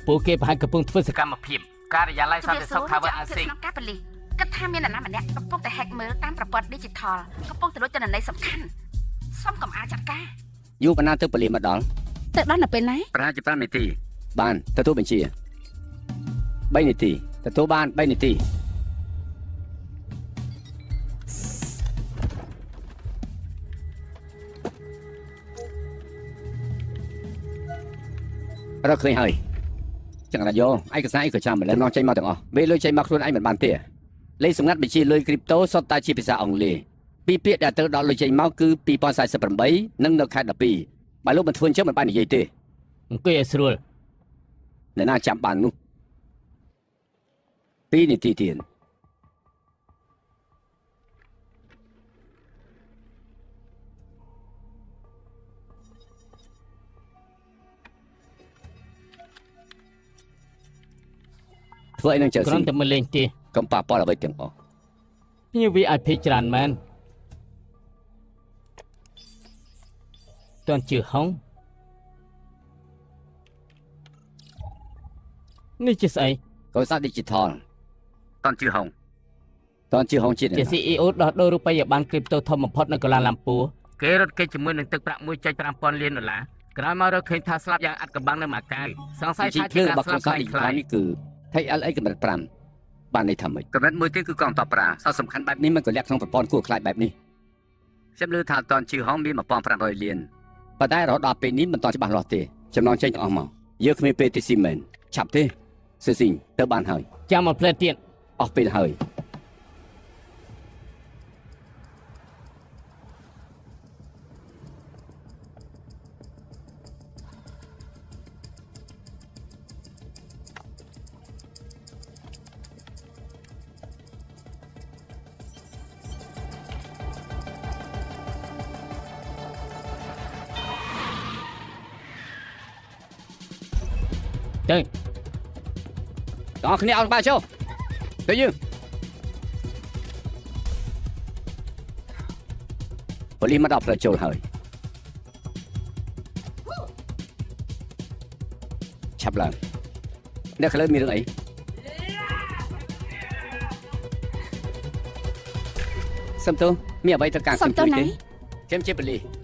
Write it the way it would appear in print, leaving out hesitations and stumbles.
ពួកគេប្រហែលកំពុងធ្វើសកម្មភាពការិយាល័យសន្តិសុខថាវអាស៊ីក្នុងការប៉ូលីសគិតថាមានអ្នកណាម្នាក់កំពុងតែ hack មើលតាមប្រព័ន្ធ digital កំពុងតែលួចទិន្នន័យសំខាន់សូមកុំអាលចាត់ការយូរប៉ុណ្ណាទៅប៉ូលីសមកដល់ទៅដល់នៅពេលណាប្រហែលជា5នាទីបានទទួលបញ្ជា3នាទីទទួលបាន3នាទីរកឃើញហើយចឹងណាយោឯកសារអីក៏ចាំមិនលើនាំចេញមកទាំងអស់ពេលលុយចេញមកខ្លួនឯងមិនបានទេលេខសម្ងាត់បញ្ជីលុយគ្រីបតូសុទ្ធតែជាភាសាអង់គ្លេសពីពាក្យដែលទៅដល់លុយចេញមកគឺ2048និងនៅខែ12បើលោកមិនធ្វើអញ្ចឹងមិនបាននិយាយទេអង្គុយឲ្យស្រួលអ្នកណាចាំបាននោះ2នាទីទៀតធ្វើអីនឹងចៅស៊ីគ្រាន់តែមកលេងទេកុំប៉ះពាល់អ្វីទាំងអស់ភ្ញៀវ VIP ច្រើនមែនតើជឿហងនេះជាស្អីកុសល digital តន់ជឿហងជា CEO ដោះដូររូបិយប័ណ្ណគ្រីបតូធំបំផុតនៅកូឡាឡាំពូគេរត់គេជាមួយនឹងទឹកប្រាក់ 1.5 លានដុល្លារក្រោយមករកឃើញថាស្លាប់យ៉ាងអាត់កំបាំងនៅម៉ាកាវសង្ស័យថាជាការស្លាប់ខ្លាំងនេះគឺ TLA កម្រិត5បានន័យថាម៉េចកម្រិតមួយទៀតគឺកងទ័ពប្រាសសំខាន់បែបនេះមិនក៏លាក់ក្នុងប្រព័ន្ធគួរខ្លាចបែបនេះខ្ញុំលើថាតន់ជឿហងមាន 1500 លានប៉ុន្តែរហូតដល់ពេលនេះមិនទាន់ច្បាស់លាស់ទេចំណងចេញទាំងអស់មកយើងគ្មានពេលទេស៊ីមែនឆាប់ទេសឺស៊ីងទៅបានហើយចាំមកផ្លែទៀតអស់ពេលហើយទៅបងគ្នាអត់បានចូលទៅយើងប៉ូលីសមកដល់ផ្លូវចូលហើយឆាប់ឡើងអ្នកខាងលើមានរឿងអីសំទោសមានអ្វីត្រូវការខ្ញុំជួយទេខ្ញុំជាប៉ូលីស